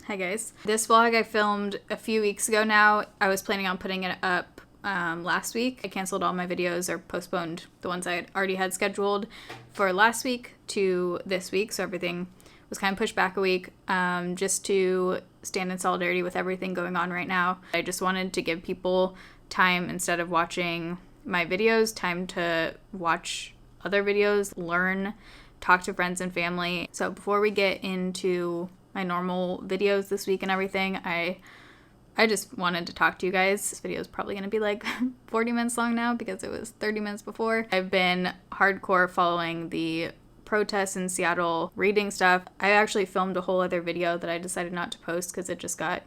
Hi guys. This vlog I filmed a few weeks ago now. I was planning on putting it up last week. I canceled all my videos or postponed the ones I already had scheduled for last week to this week, so everything was kind of pushed back a week just to stand in solidarity with everything going on right now. I just wanted to give people time, instead of watching my videos, time to watch other videos, learn, talk to friends and family. So before we get into my normal videos this week and everything, I just wanted to talk to you guys. This video is probably going to be like 40 minutes long now because it was 30 minutes before. I've been hardcore following the protests in Seattle, reading stuff. I actually filmed a whole other video that I decided not to post because it just got,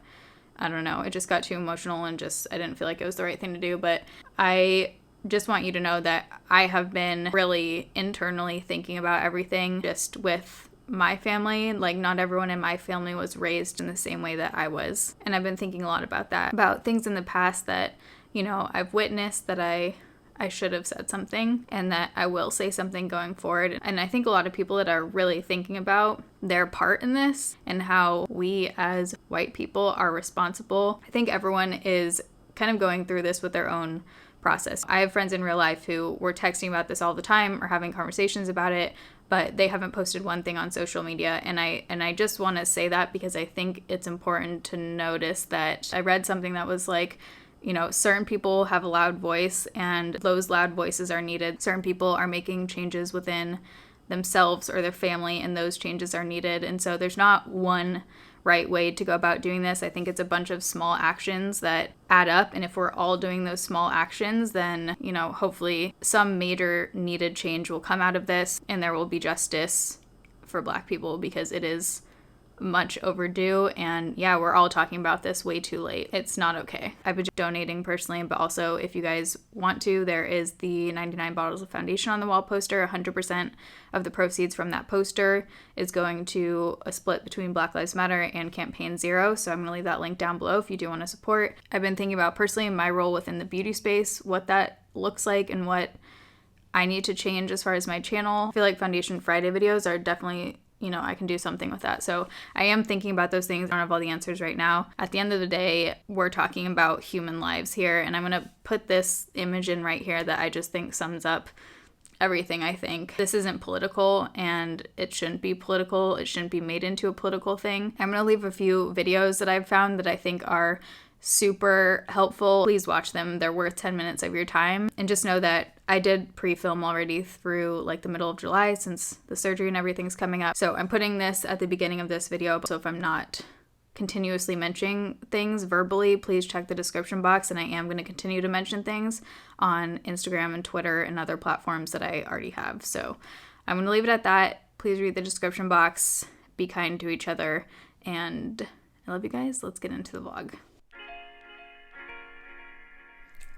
I don't know, it just got too emotional and just, I didn't feel like it was the right thing to do. But I just want you to know that I have been really internally thinking about everything just with my family. Like, not everyone in my family was raised in the same way that I was. And I've been thinking a lot about that, about things in the past that, you know, I've witnessed that I should have said something and that I will say something going forward. And I think a lot of people that are really thinking about their part in this and how we as white people are responsible. I think everyone is kind of going through this with their own process. I have friends in real life who were texting about this all the time or having conversations about it, but they haven't posted one thing on social media. And I just want to say that because I think it's important to notice that I read something that was like, you know, certain people have a loud voice and those loud voices are needed. Certain people are making changes within themselves or their family and those changes are needed. And so there's not one right way to go about doing this. I think it's a bunch of small actions that add up. And if we're all doing those small actions, then, you know, hopefully some major needed change will come out of this and there will be justice for Black people because it is much overdue. And yeah, we're all talking about this way too late. It's not okay. I've been donating personally, but also if you guys want to, there is the 99 bottles of foundation on the wall poster. 100% of the proceeds from that poster is going to a split between Black Lives Matter and Campaign Zero. So I'm going to leave that link down below if you do want to support. I've been thinking about personally my role within the beauty space, what that looks like and what I need to change as far as my channel. I feel like Foundation Friday videos are definitely, you know, I can do something with that. So I am thinking about those things. I don't have all the answers right now. At the end of the day, we're talking about human lives here. And I'm going to put this image in right here that I just think sums up everything. I think this isn't political and it shouldn't be political. It shouldn't be made into a political thing. I'm going to leave a few videos that I've found that I think are super helpful. Please watch them. They're worth 10 minutes of your time. And just know that I did pre-film already through like the middle of July since the surgery and everything's coming up. So I'm putting this at the beginning of this video. So if I'm not continuously mentioning things verbally, please check the description box. And I am going to continue to mention things on Instagram and Twitter and other platforms that I already have. So I'm going to leave it at that. Please read the description box. Be kind to each other. And I love you guys. Let's get into the vlog.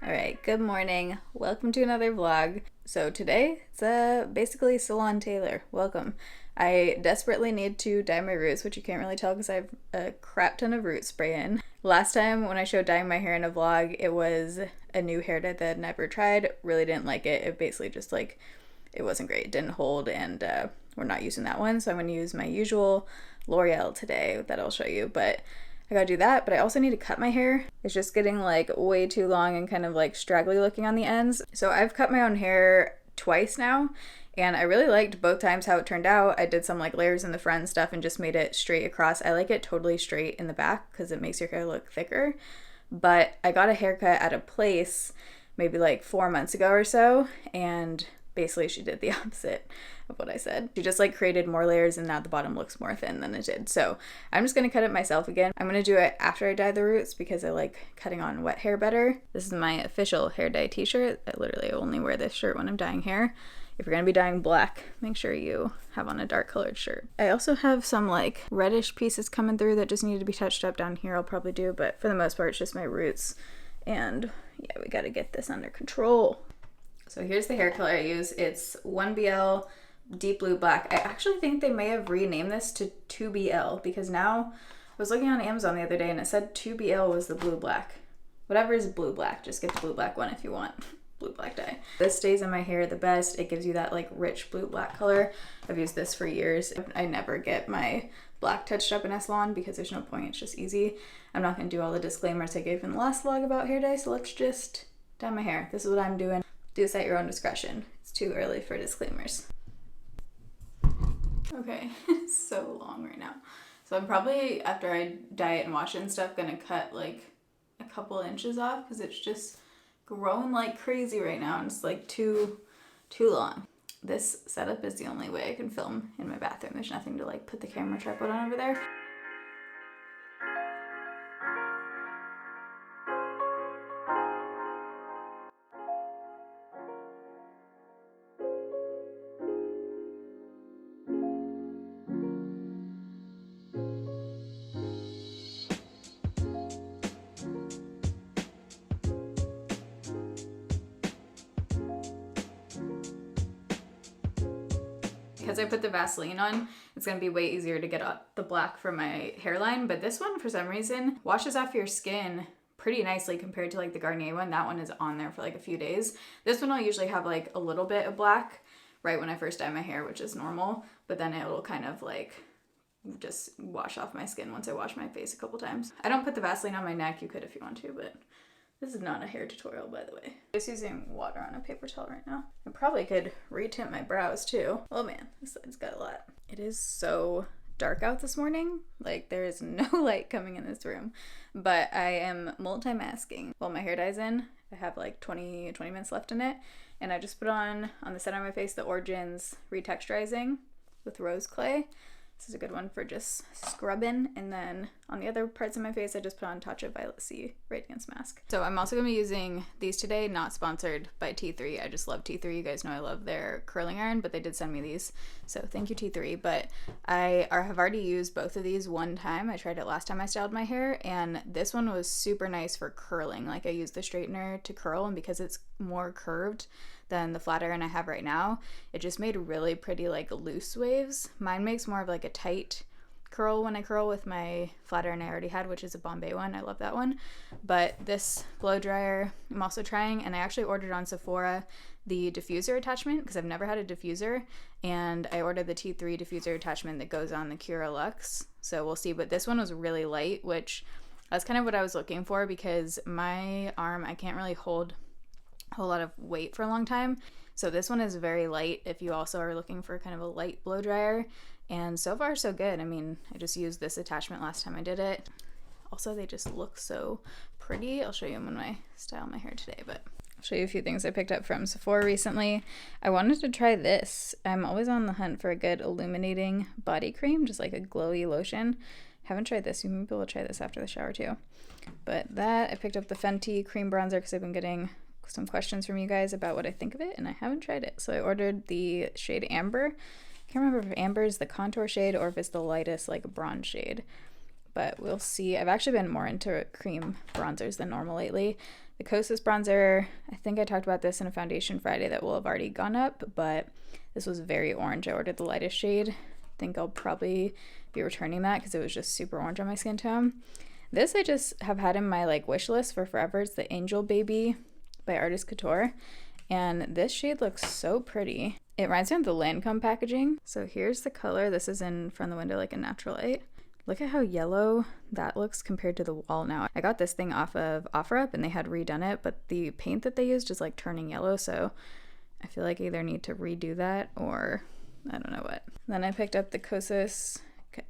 All right, good morning. Welcome to another vlog. So today, it's basically Salon Taylor. Welcome. I desperately need to dye my roots, which you can't really tell because I have a crap ton of root spray in. Last time when I showed dyeing my hair in a vlog, it was a new hair dye that I'd never tried. Really didn't like it. It basically just like, it wasn't great. It didn't hold and we're not using that one. So I'm going to use my usual L'Oreal today that I'll show you. But I gotta do that, but I also need to cut my hair. It's just getting like way too long and kind of like straggly looking on the ends. So I've cut my own hair twice now, and I really liked both times how it turned out. I did some like layers in the front and stuff and just made it straight across. I like it totally straight in the back because it makes your hair look thicker. But I got a haircut at a place maybe like 4 months ago or so, and basically she did the opposite of what I said. She just like created more layers and now the bottom looks more thin than it did. So I'm just gonna cut it myself again. I'm gonna do it after I dye the roots because I like cutting on wet hair better. This is my official hair dye t-shirt. I literally only wear this shirt when I'm dyeing hair. If you're gonna be dyeing black, make sure you have on a dark colored shirt. I also have some like reddish pieces coming through that just need to be touched up down here. I'll probably do, but for the most part, it's just my roots. And yeah, we gotta get this under control. So here's the hair color I use. It's 1BL Deep Blue Black. I actually think they may have renamed this to 2BL because now I was looking on Amazon the other day and it said 2BL was the blue black. Whatever is blue black, just get the blue black one if you want blue black dye. This stays in my hair the best. It gives you that like rich blue black color. I've used this for years. I never get my black touched up in a salon because there's no point, it's just easy. I'm not going to do all the disclaimers I gave in the last vlog about hair dye, so let's just dye my hair. This is what I'm doing. Do this at your own discretion. It's too early for disclaimers. Okay, it's so long right now. So I'm probably, after I dye it and wash it and stuff, gonna cut like a couple inches off because it's just growing like crazy right now and it's like too long. This setup is the only way I can film in my bathroom. There's nothing to like put the camera tripod on over there. Because I put the Vaseline on, it's going to be way easier to get out the black from my hairline, but this one, for some reason, washes off your skin pretty nicely compared to like the Garnier one. That one is on there for like a few days. This one I'll usually have like a little bit of black right when I first dye my hair, which is normal, but then it'll kind of like just wash off my skin once I wash my face a couple times. I don't put the Vaseline on my neck. You could if you want to, but this is not a hair tutorial, by the way. I'm just using water on a paper towel right now. I probably could retint my brows too. Oh man, this side's got a lot. It is so dark out this morning. Like there is no light coming in this room, but I am multimasking. While my hair dye's in, I have like 20 minutes left in it. And I just put on the center of my face, the Origins Retexturizing with rose clay. This is a good one for just scrubbing. And then on the other parts of my face, I just put on Tatcha Violet C Radiance Mask. So I'm also going to be using these today, not sponsored by T3. I just love T3. You guys know I love their curling iron, but they did send me these. So thank you, T3. But I have already used both of these one time. I tried it last time I styled my hair, and this one was super nice for curling. Like I used the straightener to curl, and because it's more curved than the flat iron I have right now, it just made really pretty like loose waves. Mine makes more of like a tight curl when I curl with my flat iron I already had, which is a Bombay one. I love that one. But this blow dryer I'm also trying, and I actually ordered on Sephora the diffuser attachment because I've never had a diffuser, and I ordered the T3 diffuser attachment that goes on the Cura Luxe, so we'll see. But this one was really light, which that's kind of what I was looking for because my arm, I can't really hold a whole lot of weight for a long time. So this one is very light if you also are looking for kind of a light blow dryer. And so far so good. I mean, I just used this attachment last time I did it. Also, they just look so pretty. I'll show you them when I style my hair today, but I'll show you a few things I picked up from Sephora recently. I wanted to try this. I'm always on the hunt for a good illuminating body cream, just like a glowy lotion. Haven't tried this. You may be able to try this after the shower too. But that, I picked up the Fenty cream bronzer because I've been getting some questions from you guys about what I think of it, and I haven't tried it. So I ordered the shade Amber. I can't remember if Amber is the contour shade or if it's the lightest like bronze shade, but we'll see. I've actually been more into cream bronzers than normal lately. The Kosas bronzer, I think I talked about this in a Foundation Friday that will have already gone up, but this was very orange. I ordered the lightest shade. I think I'll probably be returning that because it was just super orange on my skin tone. This I just have had in my like wish list for forever. It's the Angel Baby by Artist Couture, and this shade looks so pretty. It reminds me of the Lancome packaging. So here's the color. This is in front of the window like a natural light. Look at how yellow that looks compared to the wall now. I got this thing off of OfferUp and they had redone it, but the paint that they used is like turning yellow, so I feel like I either need to redo that or I don't know what. Then I picked up the Kosas,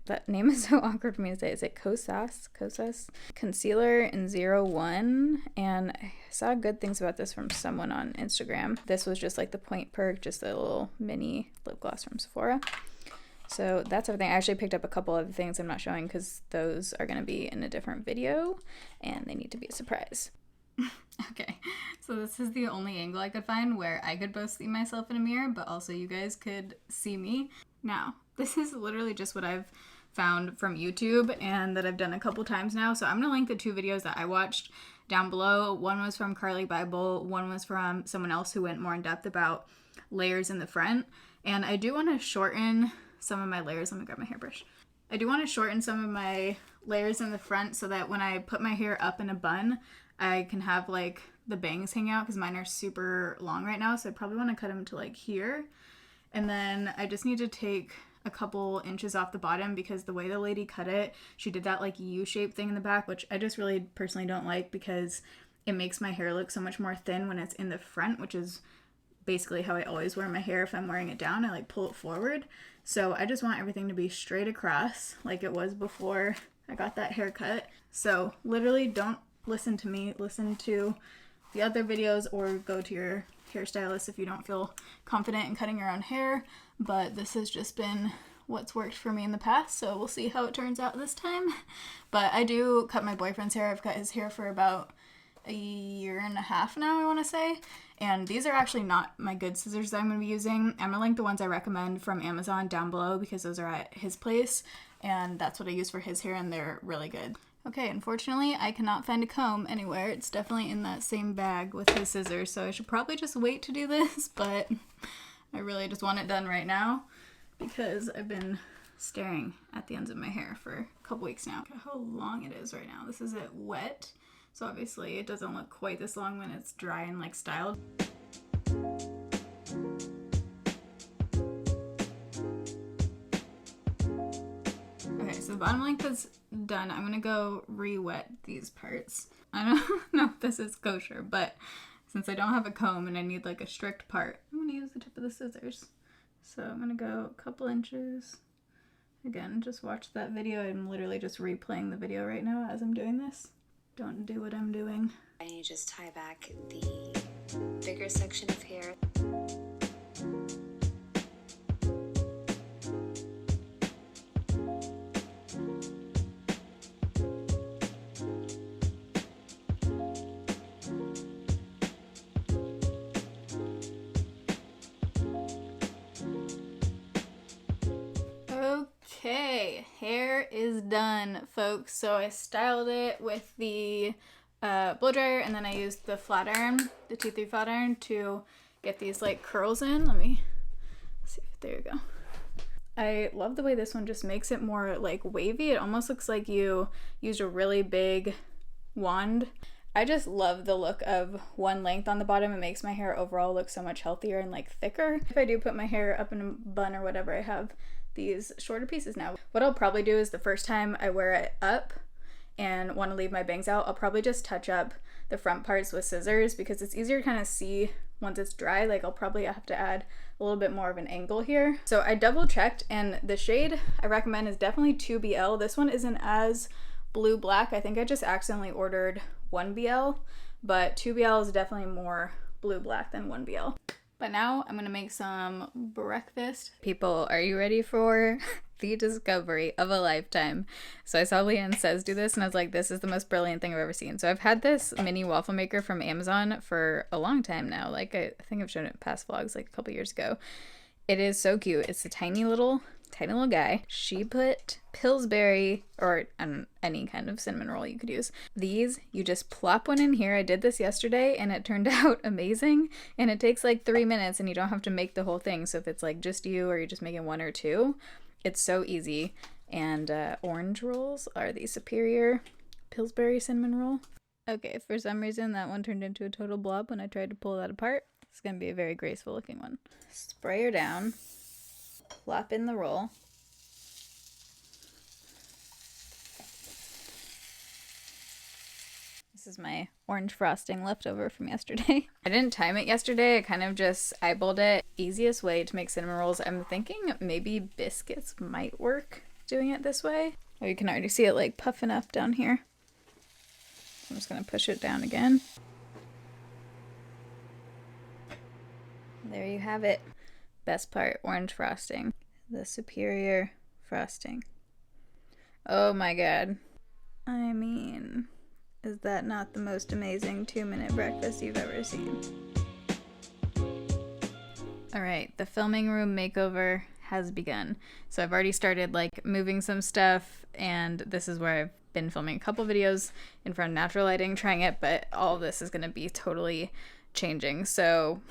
that name is so awkward for me to say. Is it Kosas? Concealer in 01, and I saw good things about this from someone on Instagram. This was just like the Point Perk, just a little mini lip gloss from Sephora. So that's everything. I actually picked up a couple other things I'm not showing because those are going to be in a different video and they need to be a surprise. Okay, so this is the only angle I could find where I could both see myself in a mirror, but also you guys could see me. Now, this is literally just what I've found from YouTube and that I've done a couple times now. So I'm going to link the two videos that I watched down below. One was from Carly Bible. One was from someone else who went more in depth about layers in the front. And I do want to shorten some of my layers. Let me grab my hairbrush. I do want to shorten some of my layers in the front so that when I put my hair up in a bun, I can have like the bangs hang out because mine are super long right now. So I probably want to cut them to like here. And then I just need to take a couple inches off the bottom because the way the lady cut it, she did that like U-shaped thing in the back, which I just really personally don't like because it makes my hair look so much more thin when it's in the front, which is basically how I always wear my hair. If I'm wearing it down, I like pull it forward. So I just want everything to be straight across like it was before I got that haircut. So literally don't listen to me, listen to the other videos or go to your hairstylist if you don't feel confident in cutting your own hair. But this has just been what's worked for me in the past, so we'll see how it turns out this time. But I do cut my boyfriend's hair. I've cut his hair for about a year and a half now, I want to say, and these are actually not my good scissors that I'm going to be using. I'm going to link the ones I recommend from Amazon down below because those are at his place, and that's what I use for his hair, and they're really good. Okay, unfortunately, I cannot find a comb anywhere. It's definitely in that same bag with his scissors, so I should probably just wait to do this, but I really just want it done right now because I've been staring at the ends of my hair for a couple weeks now. Look at how long it is right now. This is it wet, so obviously it doesn't look quite this long when it's dry and like styled. Okay, so the bottom length is done. I'm gonna go re-wet these parts. I don't know if this is kosher, but since I don't have a comb and I need like a strict part, I'm gonna use the tip of the scissors. So I'm gonna go a couple inches. Again, just watch that video. I'm literally just replaying the video right now as I'm doing this. Don't do what I'm doing. And you just tie back the bigger section of hair. Okay, hair is done, folks. So I styled it with the blow dryer, and then I used the flat iron, the T3 flat iron, to get these like curls in. Let me see. There you go. I love the way this one just makes it more like wavy. It almost looks like you used a really big wand. I just love the look of one length on the bottom. It makes my hair overall look so much healthier and like thicker. If I do put my hair up in a bun or whatever, I have these shorter pieces now. What I'll probably do is the first time I wear it up and want to leave my bangs out, I'll probably just touch up the front parts with scissors because it's easier to kind of see once it's dry. Like I'll probably have to add a little bit more of an angle here. So I double checked, and the shade I recommend is definitely 2BL. This one isn't as blue black. I think I just accidentally ordered 1BL, but 2BL is definitely more blue black than 1BL. But now I'm gonna make some breakfast. People, are you ready for the discovery of a lifetime? So I saw Leanne Says do this and I was like, this is the most brilliant thing I've ever seen. So I've had this mini waffle maker from Amazon for a long time now. Like I think I've shown it in past vlogs like a couple years ago. It is so cute. It's a tiny little guy. She put Pillsbury, or any kind of cinnamon roll you could use. These, you just plop one in here. I did this yesterday and it turned out amazing. And it takes like 3 minutes and you don't have to make the whole thing. So if it's like just you or you're just making one or two, it's so easy. And orange rolls are the superior Pillsbury cinnamon roll. Okay, for some reason that one turned into a total blob when I tried to pull that apart. It's gonna be a very graceful looking one. Spray her down. Plop in the roll. This is my orange frosting left over from yesterday. I didn't time it yesterday. I kind of just eyeballed it. Easiest way to make cinnamon rolls. I'm thinking maybe biscuits might work doing it this way. Oh, you can already see it like puffing up down here. I'm just gonna push it down again. There you have it. Best part, orange frosting. The superior frosting. Oh my god. I mean, is that not the most amazing 2-minute breakfast you've ever seen? Alright, the filming room makeover has begun. So I've already started like moving some stuff, and this is where I've been filming a couple videos in front of natural lighting, trying it, but all of this is going to be totally changing. So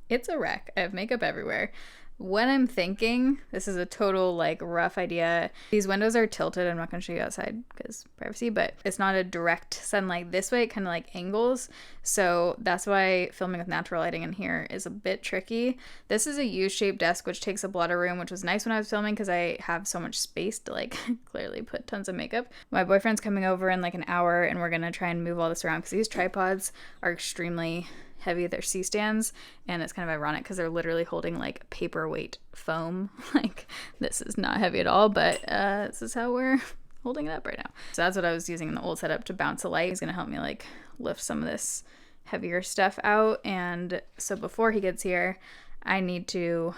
it's a wreck. I have makeup everywhere. What I'm thinking, this is a total like rough idea. These windows are tilted. I'm not going to show you outside because privacy, but it's not a direct sunlight this way. It kind of like angles. So that's why filming with natural lighting in here is a bit tricky. This is a U-shaped desk, which takes up a lot of room, which was nice when I was filming because I have so much space to like clearly put tons of makeup. My boyfriend's coming over in like an hour and we're going to try and move all this around because these tripods are extremely heavy. They're C-stands, and it's kind of ironic because they're literally holding like paperweight foam. Like, this is not heavy at all, but this is how we're holding it up right now. So that's what I was using in the old setup to bounce a light. He's gonna help me like lift some of this heavier stuff out. And so before he gets here, I need to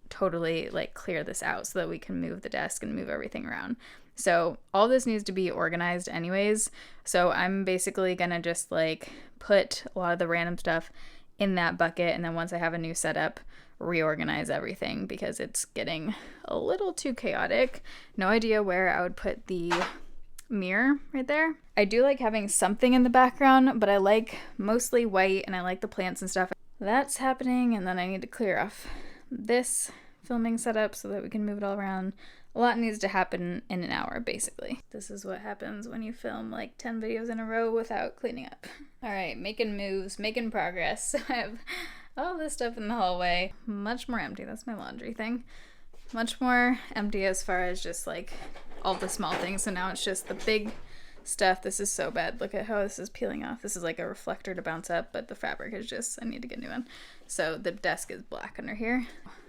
totally like clear this out so that we can move the desk and move everything around. So all this needs to be organized anyways. So I'm basically gonna just like put a lot of the random stuff in that bucket, and then once I have a new setup, reorganize everything because it's getting a little too chaotic. No idea where I would put the mirror right there. I do like having something in the background, but I like mostly white and I like the plants and stuff. That's happening, and then I need to clear off this filming setup so that we can move it all around. A lot needs to happen in an hour, basically. This is what happens when you film like 10 videos in a row without cleaning up. All right, making moves, making progress. I have all this stuff in the hallway. Much more empty. That's my laundry thing. Much more empty as far as just like all the small things. So now it's just the big stuff. This is so bad. Look at how this is peeling off. This is like a reflector to bounce up, but the fabric is just, I need to get a new one. So the desk is black under here.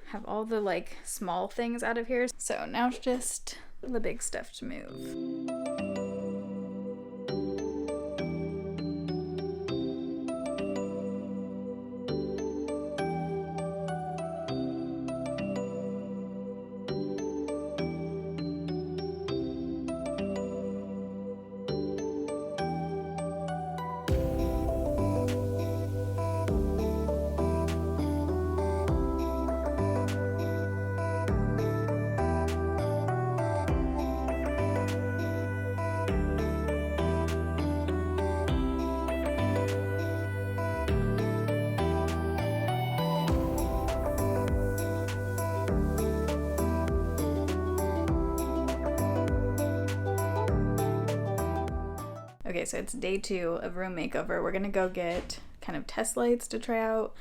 Have all the like small things out of here. So now it's just the big stuff to move. Okay, so it's day 2 of room makeover. We're gonna go get kind of test lights to try out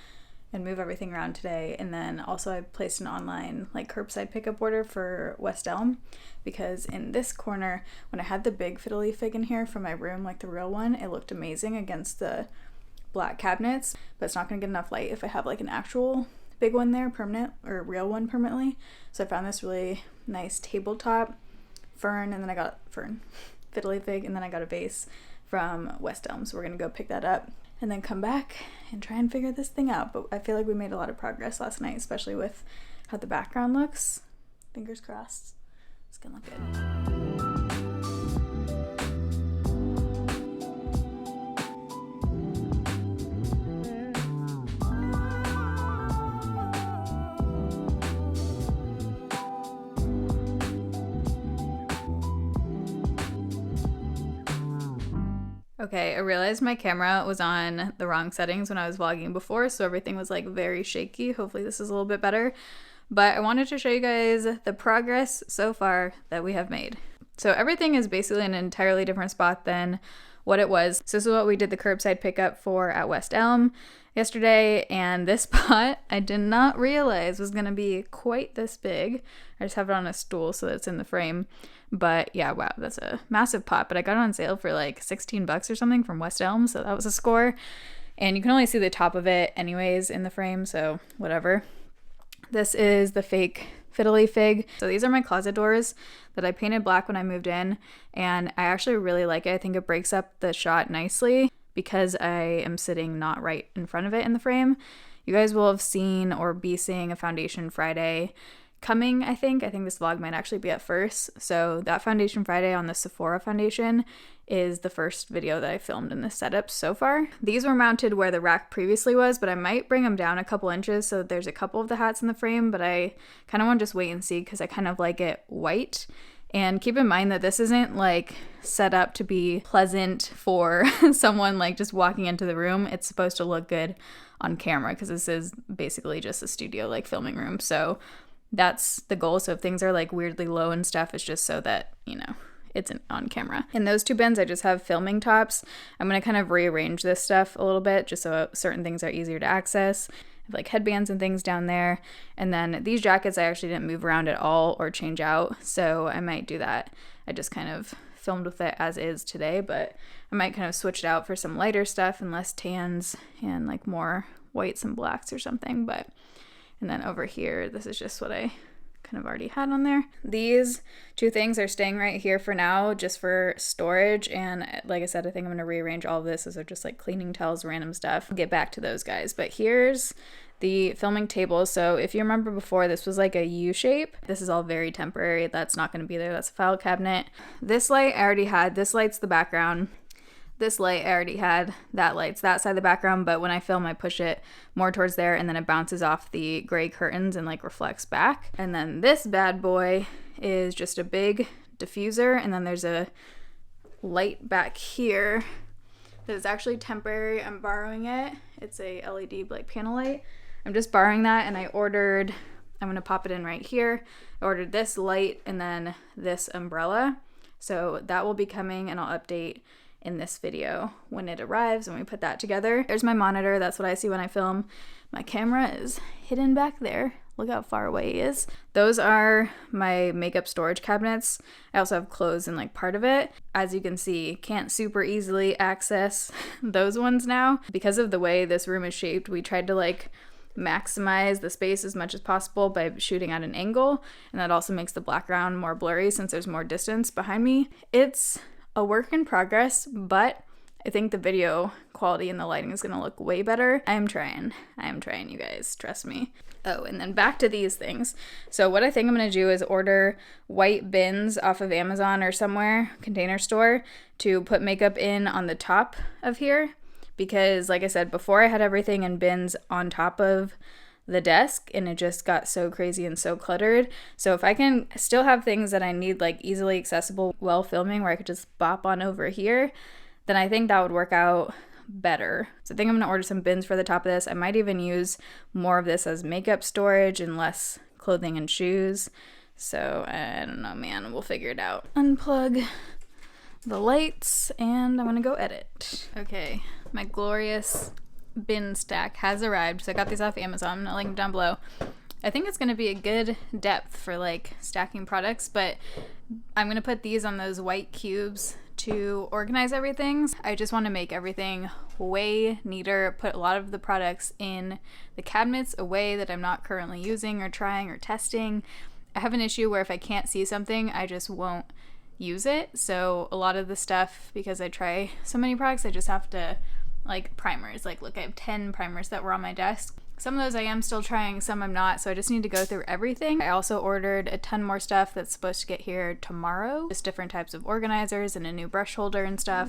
and move everything around today. And then also I placed an online like curbside pickup order for West Elm because in this corner, when I had the big fiddly fig in here from my room, like the real one, it looked amazing against the black cabinets, but it's not gonna get enough light if I have like an actual big one there permanent or real one permanently. So I found this really nice tabletop fern, and then I got fiddly fig, and then I got a vase from West Elm. So we're gonna go pick that up and then come back and try and figure this thing out. But I feel like we made a lot of progress last night, especially with how the background looks. Fingers crossed. It's gonna look good. Okay, I realized my camera was on the wrong settings when I was vlogging before, so everything was like very shaky. Hopefully this is a little bit better. But I wanted to show you guys the progress so far that we have made. So everything is basically in an entirely different spot than what it was. So this is what we did the curbside pickup for at West Elm yesterday, and this pot I did not realize was gonna be quite this big. I just have it on a stool so that it's in the frame. But yeah, wow, that's a massive pot. But I got it on sale for like 16 bucks or something from West Elm, so that was a score. And you can only see the top of it anyways in the frame, so whatever. This is the fake fiddly fig. So these are my closet doors that I painted black when I moved in, and I actually really like it. I think it breaks up the shot nicely because I am sitting not right in front of it in the frame. You guys will have seen or be seeing a foundation Friday coming, I think. I think this vlog might actually be at first. So that foundation Friday on the Sephora foundation is the first video that I filmed in this setup so far. These were mounted where the rack previously was, but I might bring them down a couple inches so that there's a couple of the hats in the frame, but I kind of want to just wait and see because I kind of like it white. And keep in mind that this isn't like set up to be pleasant for someone like just walking into the room. It's supposed to look good on camera, because this is basically just a studio like filming room. So that's the goal. So if things are like weirdly low and stuff, it's just so that, you know, it's on camera. In those two bins, I just have filming tops. I'm going to kind of rearrange this stuff a little bit just so certain things are easier to access. I have like headbands and things down there. And then these jackets I actually didn't move around at all or change out, so I might do that. I just kind of filmed with it as is today, but I might kind of switch it out for some lighter stuff and less tans and like more whites and blacks or something. But and then over here, this is just what I kind of already had on there. These two things are staying right here for now, just for storage. And like I said, I think I'm going to rearrange all of this. Those are just like cleaning towels, random stuff. I'll get back to those guys. But here's the filming table. So if you remember before, this was like a U shape. This is all very temporary. That's not going to be there. That's a file cabinet. This light I already had. This light's the background. This light I already had. That light's that side of the background, but when I film, I push it more towards there, and then it bounces off the gray curtains and like reflects back. And then this bad boy is just a big diffuser, and then there's a light back here that is actually temporary. I'm borrowing it. It's a LED like panel light. I'm just borrowing that, and I'm gonna pop it in right here. I ordered this light and then this umbrella. So that will be coming, and I'll update in this video when it arrives and we put that together. There's my monitor. That's what I see when I film. My camera is hidden back there. Look how far away he is. Those are my makeup storage cabinets. I also have clothes in like part of it. As you can see, can't super easily access those ones now. Because of the way this room is shaped, we tried to like maximize the space as much as possible by shooting at an angle, and that also makes the background more blurry since there's more distance behind me. It's a work in progress, but I think the video quality and the lighting is gonna look way better. I am trying, you guys, trust me. Oh, and then back to these things. So what I think I'm gonna do is order white bins off of Amazon or somewhere, container store, to put makeup in on the top of here. Because like I said, before I had everything in bins on top of the desk, and it just got so crazy and so cluttered. So if I can still have things that I need like easily accessible while filming, where I could just bop on over here, then I think that would work out better. So I think I'm gonna order some bins for the top of this. I might even use more of this as makeup storage and less clothing and shoes. So I don't know, man, we'll figure it out. Unplug the lights and I'm gonna go edit. Okay, my glorious bin stack has arrived. So I got these off Amazon. I'm gonna link them down below. I think it's gonna be a good depth for like stacking products, but I'm gonna put these on those white cubes to organize everything. I just want to make everything way neater, put a lot of the products in the cabinets a way that I'm not currently using or trying or testing. I have an issue where if I can't see something, I just won't use it. So a lot of the stuff, because I try so many products, I just have to, like primers, like look, I have 10 primers that were on my desk. Some of those I am still trying, some I'm not, so I just need to go through everything. I also ordered a ton more stuff that's supposed to get here tomorrow. Just different types of organizers and a new brush holder and stuff.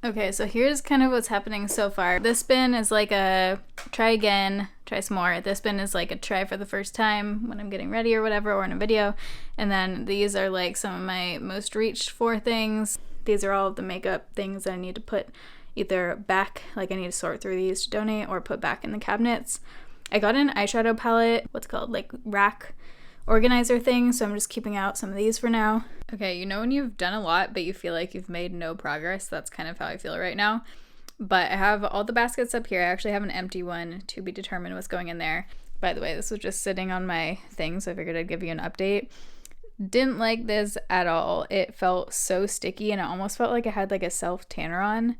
Okay, so here's kind of what's happening so far. This bin is like a try again, try some more. This bin is like a try for the first time when I'm getting ready or whatever, or in a video. And then these are like some of my most reached for things. These are all of the makeup things I need to put either back, like I need to sort through these to donate, or put back in the cabinets. I got an eyeshadow palette, what's called like rack organizer thing, so I'm just keeping out some of these for now. Okay, you know when you've done a lot but you feel like you've made no progress? That's kind of how I feel right now. But I have all the baskets up here. I actually have an empty one to be determined what's going in there. By the way, this was just sitting on my thing, so I figured I'd give you an update. Didn't like this at all. It felt so sticky and it almost felt like it had like a self tanner on.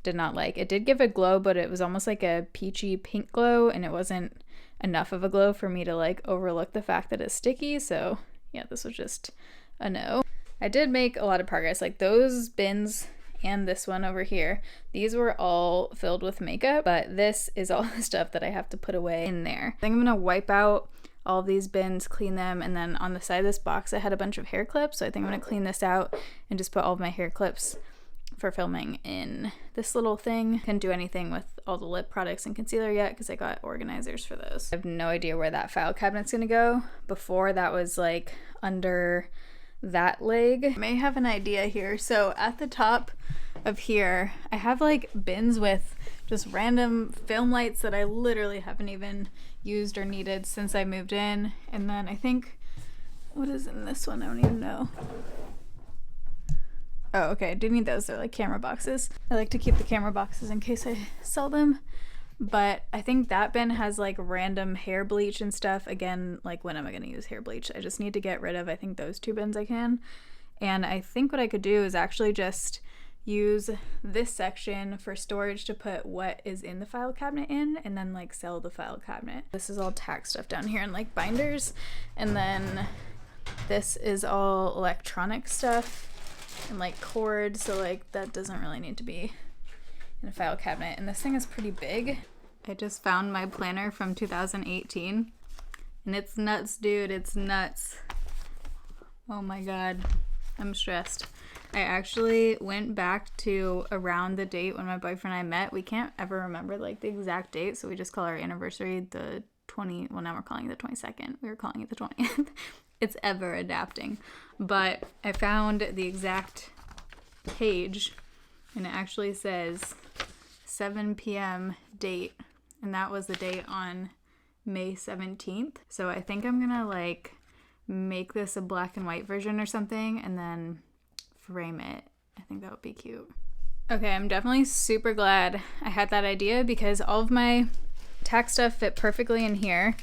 Did not like. It did give a glow, but it was almost like a peachy pink glow, and it wasn't enough of a glow for me to like overlook the fact that it's sticky. So yeah, this was just a no. I did make a lot of progress. Like those bins and this one over here, these were all filled with makeup, but this is all the stuff that I have to put away in there. I think I'm gonna wipe out all of these bins, clean them, and then on the side of this box I had a bunch of hair clips, so I think I'm gonna clean this out and just put all of my hair clips for filming in this little thing. Couldn't do anything with all the lip products and concealer yet because I got organizers for those. I have no idea where that file cabinet's gonna go. Before, that was like under that leg. I may have an idea here. So at the top of here, I have like bins with just random film lights that I literally haven't even used or needed since I moved in. And then I think, what is in this one? I don't even know. Oh, okay, I do need those. They're like camera boxes. I like to keep the camera boxes in case I sell them. But I think that bin has like random hair bleach and stuff. Again, like when am I gonna use hair bleach? I just need to get rid of, I think those two bins I can. And I think what I could do is actually just use this section for storage to put what is in the file cabinet in, and then like sell the file cabinet. This is all tack stuff down here and like binders. And then this is all electronic stuff and like cord, so like that doesn't really need to be in a file cabinet. And this thing is pretty big. I just found my planner from 2018 and it's nuts, dude. It's nuts. Oh my god, I'm stressed. I actually went back to around the date when my boyfriend and I met. We can't ever remember like the exact date, so we just call our anniversary the 20, well now we're calling it the 22nd. We were calling it the 20th. It's ever adapting. But I found the exact page and it actually says 7 p.m. date, and that was the date on May 17th. So I think I'm gonna like make this a black and white version or something and then frame it. I think that would be cute. Okay, I'm definitely super glad I had that idea because all of my tack stuff fit perfectly in here.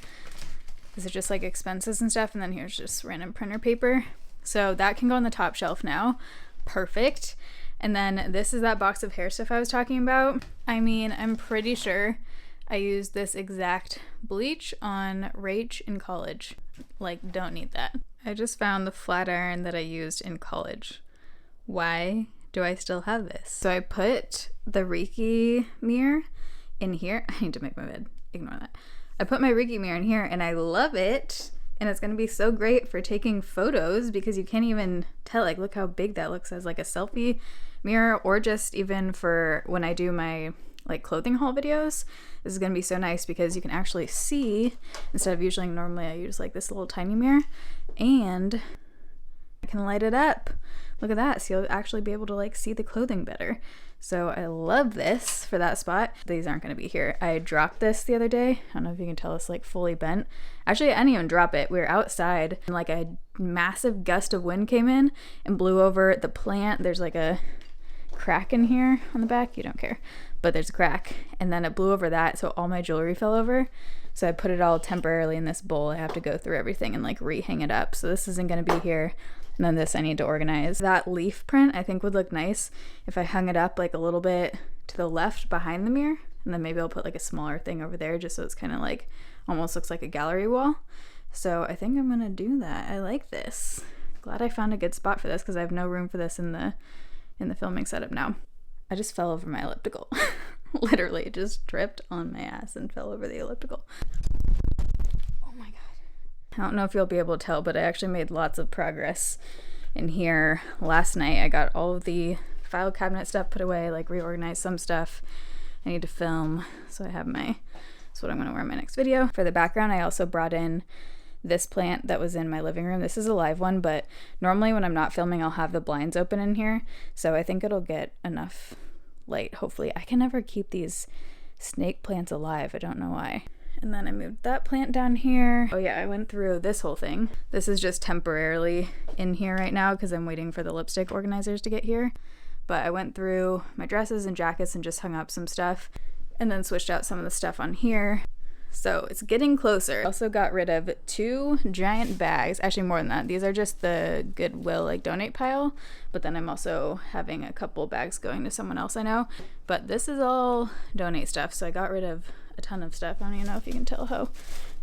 This is just like expenses and stuff, and then here's just random printer paper. So that can go on the top shelf now. Perfect. And then this is that box of hair stuff I was talking about. I mean, I'm pretty sure I used this exact bleach on Rach in college. Like, don't need that. I just found the flat iron that I used in college. Why do I still have this? So I put the Reiki mirror in here. I need to make my bed. Ignore that. I put my Reiki mirror in here and I love it. And it's gonna be so great for taking photos because you can't even tell, like, look how big that looks as like a selfie mirror, or just even for when I do my like clothing haul videos. This is gonna be so nice because you can actually see, instead of usually normally I use like this little tiny mirror, and I can light it up. Look at that, so you'll actually be able to like see the clothing better. So I love this for that spot. These aren't gonna be here. I dropped this the other day. I don't know if you can tell it's like fully bent. Actually, I didn't even drop it. We were outside and like a massive gust of wind came in and blew over the plant. There's like a crack in here on the back. You don't care, but there's a crack. And then it blew over that, so all my jewelry fell over. So I put it all temporarily in this bowl. I have to go through everything and like re-hang it up. So this isn't gonna be here. And then this I need to organize. That leaf print I think would look nice if I hung it up like a little bit to the left behind the mirror. And then maybe I'll put like a smaller thing over there just so it's kind of like almost looks like a gallery wall. So I think I'm gonna do that. I like this. Glad I found a good spot for this because I have no room for this in the filming setup now. I just fell over my elliptical. Literally just tripped on my ass and fell over the elliptical. Oh my god. I don't know if you'll be able to tell, but I actually made lots of progress in here. Last night I got all of the file cabinet stuff put away, like reorganized some stuff I need to film. So I have that's what I'm gonna wear in my next video. For the background, I also brought in this plant that was in my living room. This is a live one, but normally when I'm not filming, I'll have the blinds open in here. So I think it'll get enough light, hopefully. I can never keep these snake plants alive. I don't know why. And then I moved that plant down here. Oh yeah, I went through this whole thing. This is just temporarily in here right now because I'm waiting for the lipstick organizers to get here. But I went through my dresses and jackets and just hung up some stuff and then switched out some of the stuff on here. So it's getting closer. I also got rid of 2 giant bags, actually more than that. These are just the Goodwill like donate pile, but then I'm also having a couple bags going to someone else I know. But this is all donate stuff, so I got rid of a ton of stuff. I don't even know if you can tell how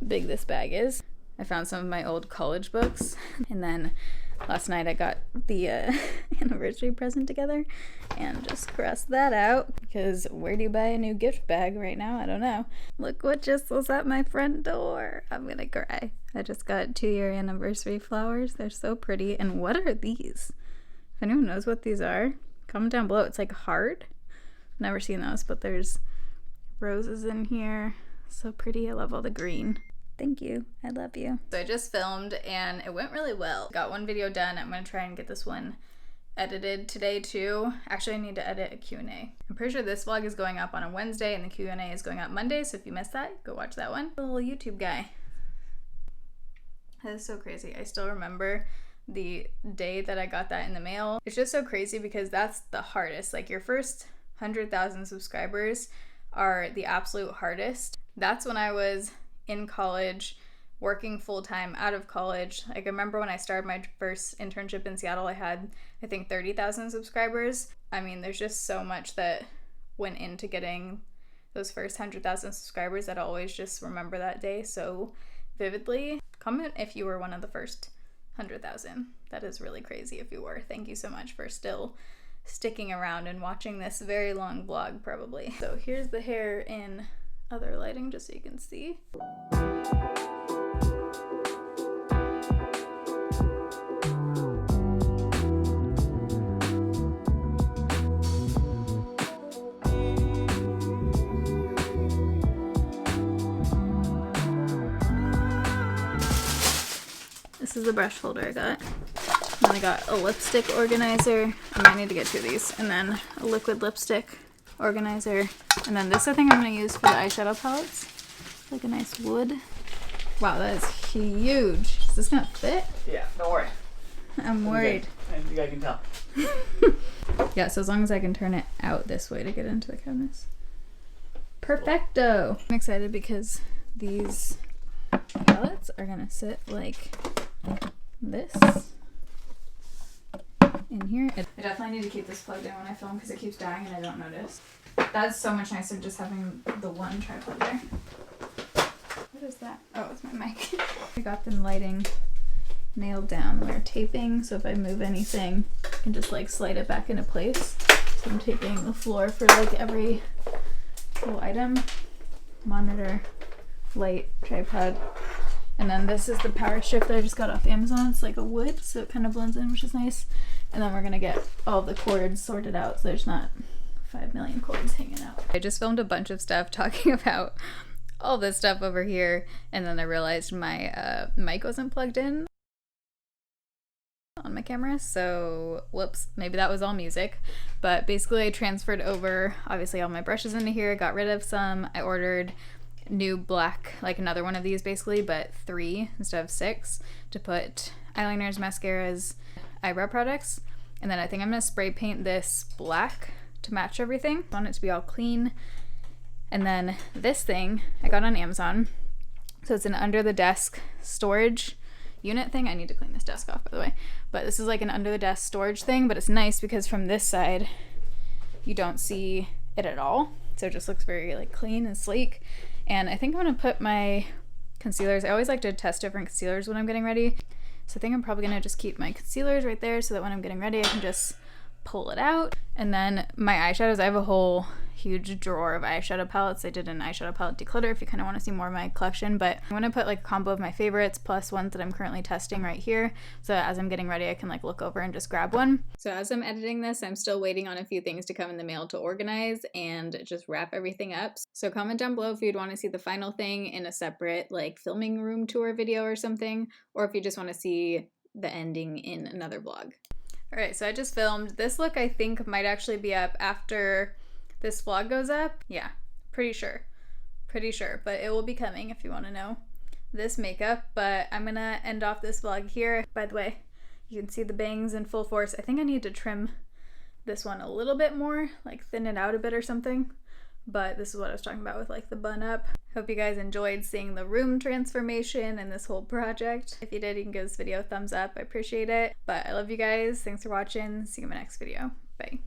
big this bag is. I found some of my old college books, and then last night I got the anniversary present together and just crossed that out because where do you buy a new gift bag right now? I don't know. Look what just was at my front door. I'm gonna cry. I just got 2-year anniversary flowers. They're so pretty. And what are these? If anyone knows what these are, Comment down below. It's like heart. Never seen those, but there's roses in here. So pretty. I love all the green. Thank you. I love you. So I just filmed and it went really well. Got one video done. I'm gonna try and get this one edited today too. Actually, I need to edit a Q&A. I'm pretty sure this vlog is going up on a Wednesday and the Q&A is going up Monday, so if you missed that, go watch that one. The little YouTube guy. That is so crazy. I still remember the day that I got that in the mail. It's just so crazy because that's the hardest. Like your first 100,000 subscribers are the absolute hardest. That's when I was in college, working full-time out of college. Like I remember when I started my first internship in Seattle, I had, I think, 30,000 subscribers. I mean, there's just so much that went into getting those first 100,000 subscribers that I always just remember that day so vividly. Comment if you were one of the first 100,000. That is really crazy if you were. Thank you so much for still sticking around and watching this very long vlog probably. So here's the hair in other lighting just so you can see. This is the brush holder I got. Then I got a lipstick organizer. I need to get two of these. And then a liquid lipstick organizer. And then this I think I'm going to use for the eyeshadow palettes. It's like a nice wood. Wow, that is huge. Is this going to fit? Yeah, don't worry. I'm worried. I think I can tell. Yeah, so as long as I can turn it out this way to get into the cabinets. Perfecto! I'm excited because these palettes are going to sit like this in here. I definitely need to keep this plugged in when I film because it keeps dying and I don't notice. That's so much nicer just having the one tripod there. What is that? Oh, it's my mic. I got the lighting nailed down. We're taping, so if I move anything, I can just like slide it back into place. So I'm taping the floor for like every little item. Monitor, light, tripod. And then this is the power strip that I just got off Amazon. It's like a wood, so it kind of blends in, which is nice. And then we're gonna get all the cords sorted out so there's not 5 million cords hanging out. I just filmed a bunch of stuff talking about all this stuff over here, and then I realized my mic wasn't plugged in on my camera, so whoops, maybe that was all music. But basically I transferred over obviously all my brushes into here, got rid of some. I ordered new black, like another one of these basically, but 3 instead of 6 to put eyeliners, mascaras, eyebrow products. And then I think I'm gonna spray paint this black to match everything. I want it to be all clean. And then this thing I got on Amazon. So it's an under the desk storage unit thing. I need to clean this desk off by the way. But this is like an under the desk storage thing, but it's nice because from this side you don't see it at all. So it just looks very like clean and sleek. And I think I'm gonna put my concealers. I always like to test different concealers when I'm getting ready. So I think I'm probably gonna just keep my concealers right there so that when I'm getting ready I can just pull it out. And then my eyeshadows, I have a whole huge drawer of eyeshadow palettes. I did an eyeshadow palette declutter if you kind of want to see more of my collection, but I'm going to put like a combo of my favorites plus ones that I'm currently testing right here, so as I'm getting ready I can like look over and just grab one. So as I'm editing this, I'm still waiting on a few things to come in the mail to organize and just wrap everything up. So comment down below if you'd want to see the final thing in a separate like filming room tour video or something, or if you just want to see the ending in another vlog. Alright, so I just filmed. This look I think might actually be up after this vlog goes up. Yeah, pretty sure, but it will be coming if you want to know this makeup. But I'm gonna end off this vlog here. By the way, you can see the bangs in full force. I think I need to trim this one a little bit more, like thin it out a bit or something. But this is what I was talking about with like the bun up. Hope you guys enjoyed seeing the room transformation and this whole project. If you did, you can give this video a thumbs up. I appreciate it. But I love you guys. Thanks for watching. See you in my next video. Bye.